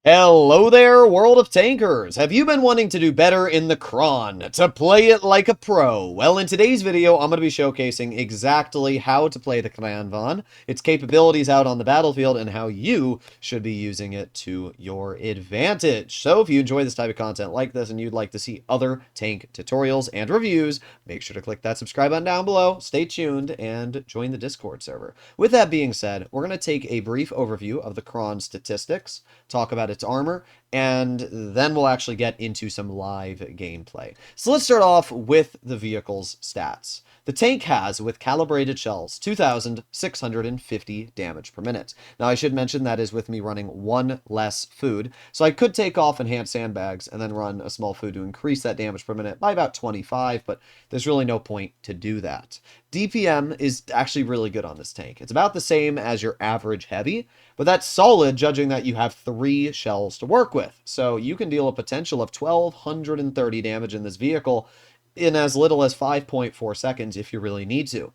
Hello there, world of tankers! Have you been wanting to do better in the cron, to play it like a pro? Well, in today's video, I'm going to be showcasing exactly how to play the Kranvagn, its capabilities out on the battlefield, and how you should be using it to your advantage. So if you enjoy this type of content like this and you'd like to see other tank tutorials and reviews, make sure to click that subscribe button down below, stay tuned, and join the Discord server. With that being said, we're going to take a brief overview of the cron statistics, talk about its armor, and then we'll actually get into some live gameplay. So let's start off with the vehicle's stats. The tank has, with calibrated shells, 2,650 damage per minute. Now, I should mention that is with me running one less food, so I could take off enhanced sandbags and then run a small food to increase that damage per minute by about 25, but there's really no point to do that. DPM is actually really good on this tank. It's about the same as your average heavy, but that's solid judging that you have 3 shells to work with. So you can deal a potential of 1,230 damage in this vehicle in as little as 5.4 seconds if you really need to.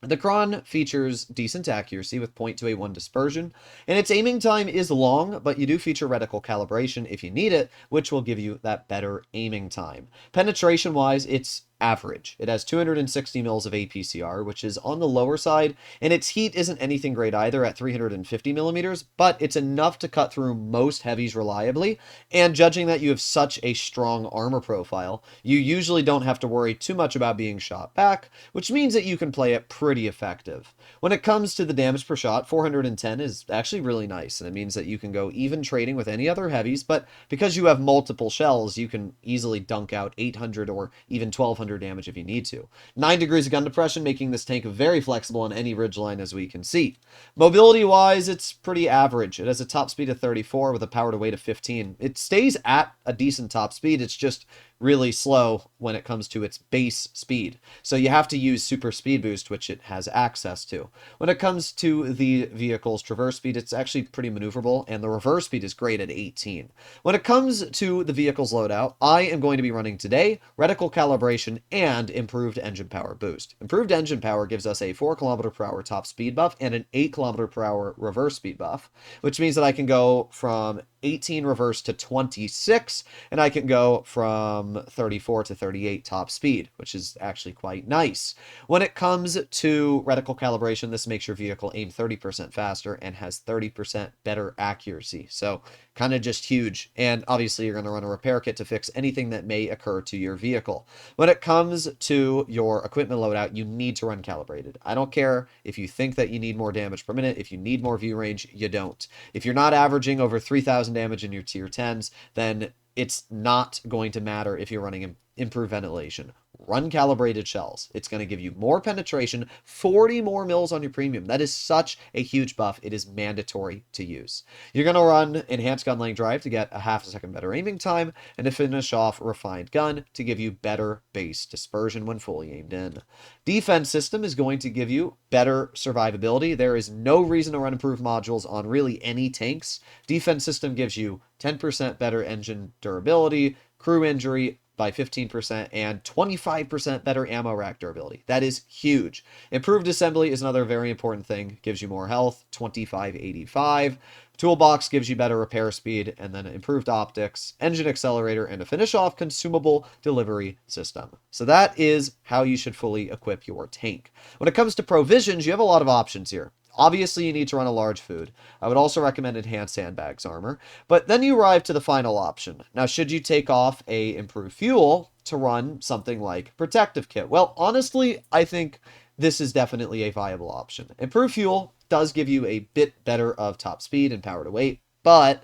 The cron features decent accuracy with 0.281 dispersion, and its aiming time is long, but you do feature reticle calibration if you need it, which will give you that better aiming time. Penetration-wise, it's average. It has 260 mils of APCR, which is on the lower side, and its heat isn't anything great either at 350 millimeters, but it's enough to cut through most heavies reliably, and judging that you have such a strong armor profile, you usually don't have to worry too much about being shot back, which means that you can play it pretty effective. When it comes to the damage per shot, 410 is actually really nice, and it means that you can go even trading with any other heavies, but because you have multiple shells, you can easily dunk out 800 or even 1200 damage if you need to. 9 degrees of gun depression, making this tank very flexible on any ridgeline as we can see. Mobility-wise, it's pretty average. It has a top speed of 34 with a power to weight of 15. It stays at a decent top speed, it's just really slow when it comes to its base speed. So you have to use super speed boost, which it has access to. When it comes to the vehicle's traverse speed, it's actually pretty maneuverable, and the reverse speed is great at 18. When it comes to the vehicle's loadout, I am going to be running today reticle calibration and improved engine power boost. Improved engine power gives us a 4 kilometer per hour top speed buff and an 8 kilometer per hour reverse speed buff, which means that I can go from 18 reverse to 26, and I can go from 34 to 38 top speed, which is actually quite nice. When it comes to reticle calibration, this makes your vehicle aim 30% faster and has 30% better accuracy. So kind of just huge. And obviously you're going to run a repair kit to fix anything that may occur to your vehicle. When it comes to your equipment loadout, you need to run calibrated. I don't care if you think that you need more damage per minute. If you need more view range, you don't. If you're not averaging over 3,000 damage in your tier 10s, then it's not going to matter if you're running improved ventilation. Run calibrated shells. It's going to give you more penetration, 40 more mils on your premium. That is such a huge buff. It is mandatory to use. You're going to run enhanced gun length drive to get a half a second better aiming time, and to finish off refined gun to give you better base dispersion when fully aimed in. Defense system is going to give you better survivability. There is no reason to run improved modules on really any tanks. Defense system gives you 10% better engine durability, crew injury by 15%, and 25% better ammo rack durability. That is huge. Improved assembly is another very important thing. Gives you more health, 2585. Toolbox gives you better repair speed, and then improved optics, engine accelerator, and to finish off, consumable delivery system. So that is how you should fully equip your tank. When it comes to provisions, you have a lot of options here. Obviously, you need to run a large food. I would also recommend enhanced sandbags armor. But then you arrive to the final option. Now, should you take off a improved fuel to run something like protective kit? Well, honestly, I think this is definitely a viable option. Improved fuel does give you a bit better of top speed and power to weight, but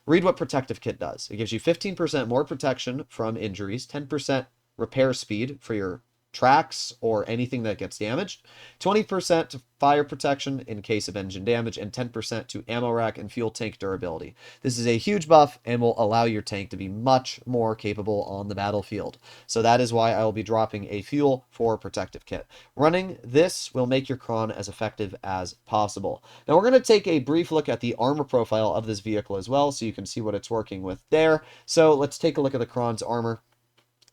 read what protective kit does. It gives you 15% more protection from injuries, 10% repair speed for your tracks or anything that gets damaged, 20% to fire protection in case of engine damage, and 10% to ammo rack and fuel tank durability. This is a huge buff and will allow your tank to be much more capable on the battlefield. So that is why I will be dropping a fuel for protective kit. Running this will make your cron as effective as possible. Now we're going to take a brief look at the armor profile of this vehicle as well, so you can see what it's working with there. So let's take a look at the cron's armor.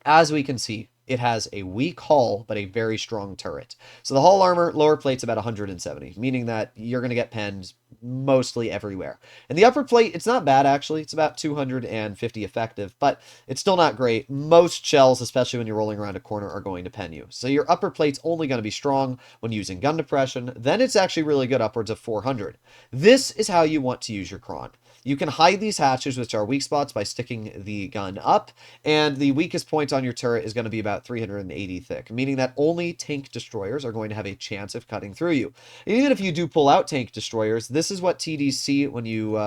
As we can see, it has a weak hull, but a very strong turret. So the hull armor, lower plate's about 170, meaning that you're going to get penned mostly everywhere. And the upper plate, it's not bad actually. It's about 250 effective, but it's still not great. Most shells, especially when you're rolling around a corner, are going to pen you. So your upper plate's only going to be strong when using gun depression. Then it's actually really good upwards of 400. This is how you want to use your Kron. You can hide these hatches, which are weak spots, by sticking the gun up, and the weakest point on your turret is going to be about 380 thick, meaning that only tank destroyers are going to have a chance of cutting through you. Even if you do pull out tank destroyers, this is what TDs see when you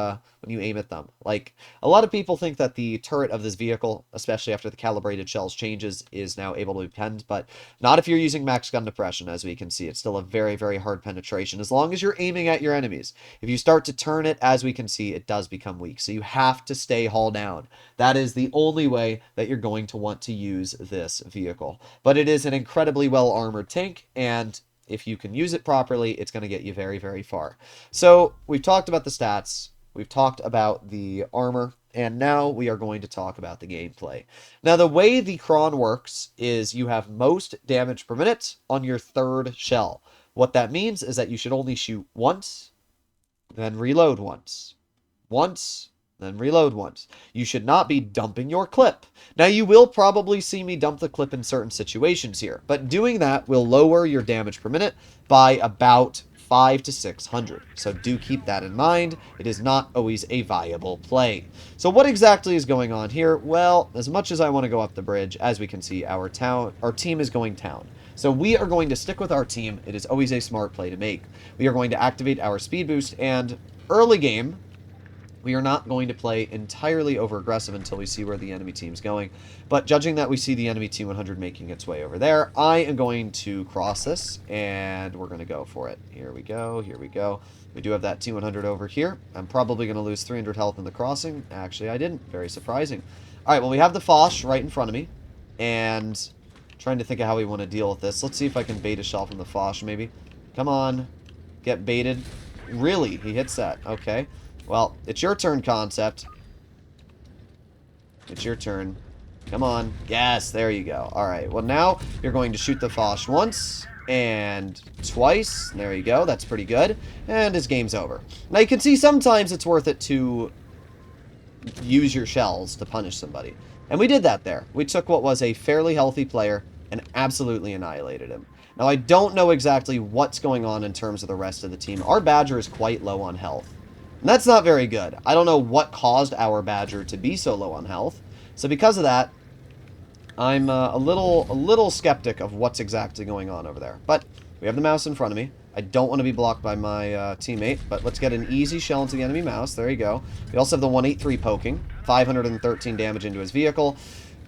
aim at them. Like, a lot of people think that the turret of this vehicle, especially after the calibrated shells changes, is now able to be penned, but not if you're using max gun depression. As we can see, it's still a very, very hard penetration, as long as you're aiming at your enemies. If you start to turn it, as we can see, it does become weak. So you have to stay hull down. That is the only way that you're going to want to use this vehicle. But it is an incredibly well armored tank, and if you can use it properly, it's going to get you very, very far. So we've talked about the stats, we've talked about the armor, and now we are going to talk about the gameplay. Now, the way the Kron works is you have most damage per minute on your third shell. What that means is that you should only shoot once, then reload once. Once, then reload once. You should not be dumping your clip. Now, you will probably see me dump the clip in certain situations here, but doing that will lower your damage per minute by about 500 to 600. So do keep that in mind. It is not always a viable play. So what exactly is going on here? Well, as much as I want to go up the bridge, as we can see, our team is going town. So we are going to stick with our team. It is always a smart play to make. We are going to activate our speed boost, and early game, we are not going to play entirely over-aggressive until we see where the enemy team's going. But judging that we see the enemy T-100 making its way over there, I am going to cross this, and we're going to go for it. Here we go, here we go. We do have that T-100 over here. I'm probably going to lose 300 health in the crossing. Actually, I didn't. Very surprising. All right, well, we have the Foch right in front of me, and trying to think of how we want to deal with this. Let's see if I can bait a shell from the Foch, maybe. Come on. Get baited. Really? He hits that. Okay. Well, it's your turn, Concept. It's your turn. Come on. Yes, there you go. Alright, well now you're going to shoot the Foch once and twice. There you go. That's pretty good. And his game's over. Now you can see sometimes it's worth it to use your shells to punish somebody. And we did that there. We took what was a fairly healthy player and absolutely annihilated him. Now I don't know exactly what's going on in terms of the rest of the team. Our Badger is quite low on health. And that's not very good. I don't know what caused our Badger to be so low on health. So because of that, I'm a little skeptic of what's exactly going on over there. But we have the mouse in front of me. I don't want to be blocked by my teammate, but let's get an easy shell into the enemy mouse. There you go. We also have the 183 poking. 513 damage into his vehicle.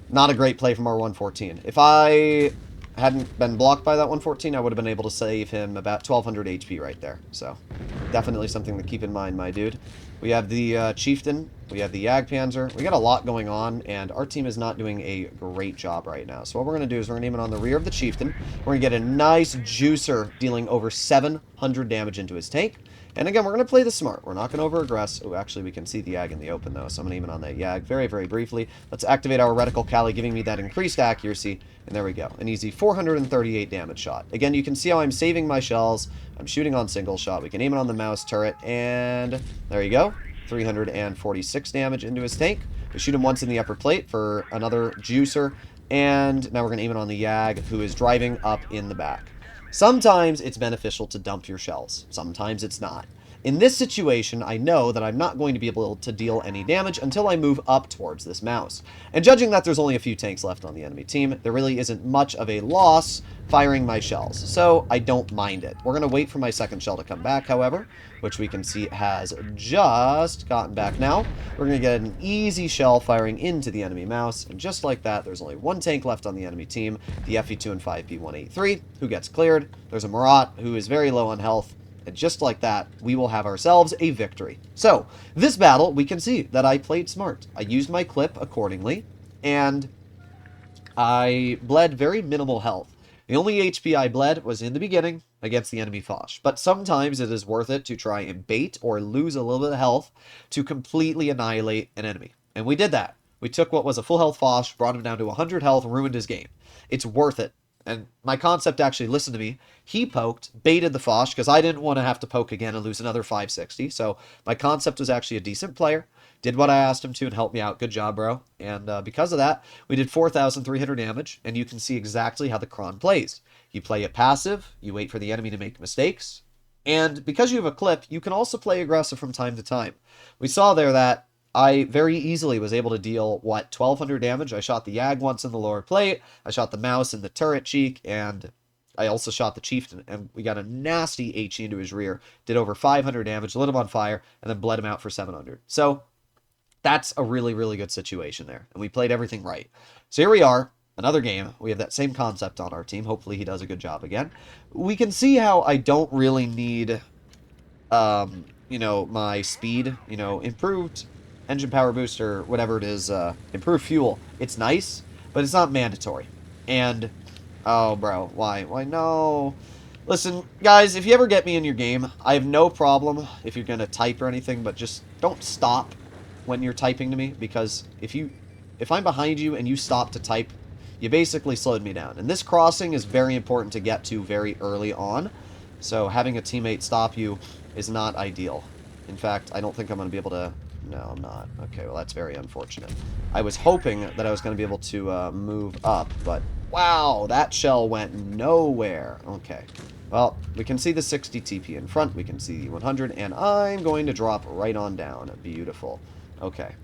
Not a great play from our 114. If I hadn't been blocked by that 114, I would have been able to save him about 1200 HP right there. So, definitely something to keep in mind, my dude. We have the Chieftain. We have the Jagdpanzer. We got a lot going on, and our team is not doing a great job right now. So what we're going to do is we're going to aim it on the rear of the Chieftain. We're going to get a nice juicer dealing over 700 damage into his tank. And again, we're going to play this smart. We're not going to over-aggress. Oh, actually, we can see the Yag in the open, though, so I'm going to aim it on that Yag very, very briefly. Let's activate our Reticle Cali, giving me that increased accuracy. And there we go. An easy 438 damage shot. Again, you can see how I'm saving my shells. I'm shooting on single shot. We can aim it on the mouse turret, and there you go. 346 damage into his tank. We shoot him once in the upper plate for another juicer. And now we're going to aim it on the Yag, who is driving up in the back. Sometimes it's beneficial to dump your shells. Sometimes it's not. In this situation, I know that I'm not going to be able to deal any damage until I move up towards this mouse. And judging that there's only a few tanks left on the enemy team, there really isn't much of a loss firing my shells. So I don't mind it. We're going to wait for my second shell to come back, however, which we can see has just gotten back now. We're going to get an easy shell firing into the enemy mouse. And just like that, there's only one tank left on the enemy team, the FE2 and 5P183, who gets cleared. There's a Marat, who is very low on health. And just like that, we will have ourselves a victory. So, this battle, we can see that I played smart. I used my clip accordingly, and I bled very minimal health. The only HP I bled was in the beginning against the enemy Foch. But sometimes it is worth it to try and bait or lose a little bit of health to completely annihilate an enemy. And we did that. We took what was a full health Foch, brought him down to 100 health, ruined his game. It's worth it. And my concept actually listened to me. He poked, baited the Foch, because I didn't want to have to poke again and lose another 560. So my concept was actually a decent player. Did what I asked him to and helped me out. Good job, bro. And because of that, we did 4,300 damage, and you can see exactly how the Kron plays. You play it passive, you wait for the enemy to make mistakes, and because you have a clip, you can also play aggressive from time to time. We saw there that I very easily was able to deal, 1,200 damage. I shot the Yag once in the lower plate, I shot the Mouse in the turret cheek, and I also shot the Chieftain, and we got a nasty HE into his rear. Did over 500 damage, lit him on fire, and then bled him out for 700. So that's a really, really good situation there, and we played everything right. So here we are, another game. We have that same concept on our team. Hopefully he does a good job again. We can see how I don't really need, my speed, improved engine power booster, whatever it is, improved fuel. It's nice, but it's not mandatory. And, oh, bro, why? Why, no. Listen, guys, if you ever get me in your game, I have no problem if you're going to type or anything, but just don't stop when you're typing to me, because if I'm behind you and you stop to type, you basically slowed me down. And this crossing is very important to get to very early on, so having a teammate stop you is not ideal. In fact, I don't think I'm going to be able to... No, I'm not. Okay, well, that's very unfortunate. I was hoping that I was going to be able to move up, but wow, that shell went nowhere. Okay, well, we can see the 60 TP in front, we can see the 100, and I'm going to drop right on down. Beautiful. Okay,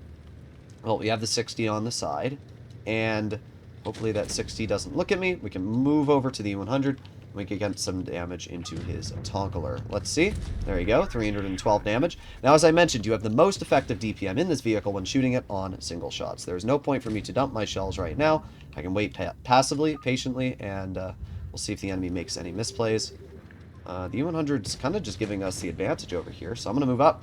well, we have the 60 on the side, and hopefully that 60 doesn't look at me. We can move over to the 100. We can get some damage into his Tonkaler. Let's see. There you go. 312 damage. Now, as I mentioned, you have the most effective DPM in this vehicle when shooting it on single shots. There's no point for me to dump my shells right now. I can wait passively, patiently, and we'll see if the enemy makes any misplays. The U-100's kind of just giving us the advantage over here, so I'm going to move up.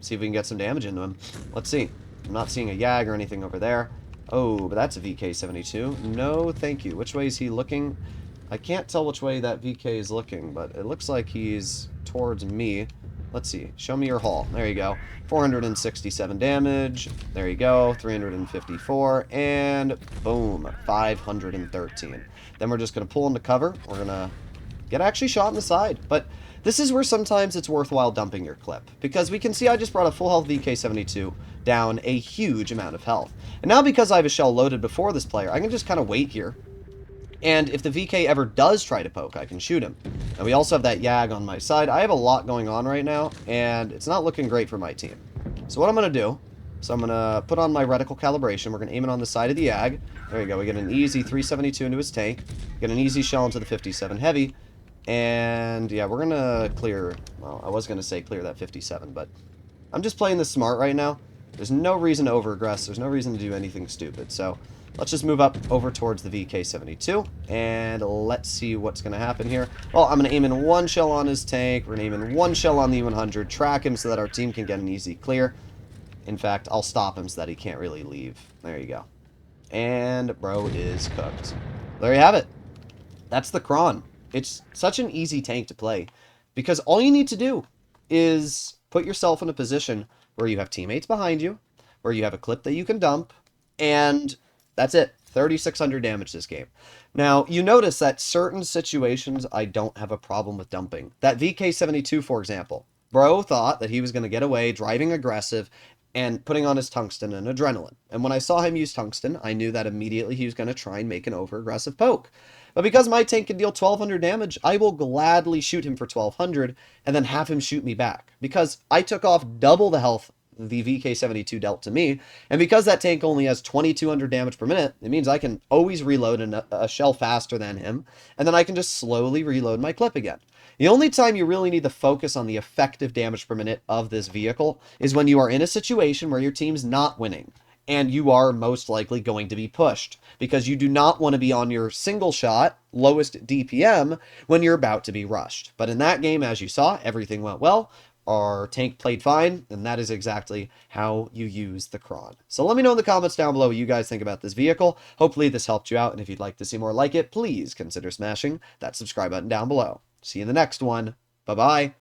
See if we can get some damage into him. Let's see. I'm not seeing a Yag or anything over there. Oh, but that's a VK-72. No, thank you. Which way is he looking? I can't tell which way that VK is looking, but it looks like he's towards me. Let's see. Show me your haul. There you go. 467 damage. There you go. 354. And boom. 513. Then we're just going to pull into cover. We're going to get actually shot in the side. But this is where sometimes it's worthwhile dumping your clip, because we can see I just brought a full health VK-72 down a huge amount of health. And now because I have a shell loaded before this player, I can just kind of wait here. And if the VK ever does try to poke, I can shoot him. And we also have that Yag on my side. I have a lot going on right now, and it's not looking great for my team. So what I'm going to do, so I'm going to put on my reticle calibration. We're going to aim it on the side of the Yag. There we go. We get an easy 372 into his tank. Get an easy shell into the 57 heavy. And yeah, we're going to clear... Well, I was going to say clear that 57, but I'm just playing this smart right now. There's no reason to over-aggress. There's no reason to do anything stupid. So let's just move up over towards the VK-72, and let's see what's going to happen here. Well, I'm going to aim in one shell on his tank. We're going to aim in one shell on the 100, track him so that our team can get an easy clear. In fact, I'll stop him so that he can't really leave. There you go. And bro is cooked. There you have it. That's the Kron. It's such an easy tank to play, because all you need to do is put yourself in a position where you have teammates behind you, where you have a clip that you can dump, and that's it. 3,600 damage this game. Now, you notice that certain situations I don't have a problem with dumping. That VK-72, for example. Bro thought that he was going to get away driving aggressive and putting on his tungsten and adrenaline. And when I saw him use tungsten, I knew that immediately he was going to try and make an over-aggressive poke. But because my tank can deal 1,200 damage, I will gladly shoot him for 1,200 and then have him shoot me back. Because I took off double the health the VK-72 dealt to me, and because that tank only has 2,200 damage per minute, it means I can always reload a shell faster than him, and then I can just slowly reload my clip again. The only time you really need to focus on the effective damage per minute of this vehicle is when you are in a situation where your team's not winning, and you are most likely going to be pushed, because you do not want to be on your single shot, lowest DPM, when you're about to be rushed. But in that game, as you saw, everything went well. Our tank played fine, and that is exactly how you use the Kron. So let me know in the comments down below what you guys think about this vehicle. Hopefully this helped you out, and if you'd like to see more like it, please consider smashing that subscribe button down below. See you in the next one. Bye-bye.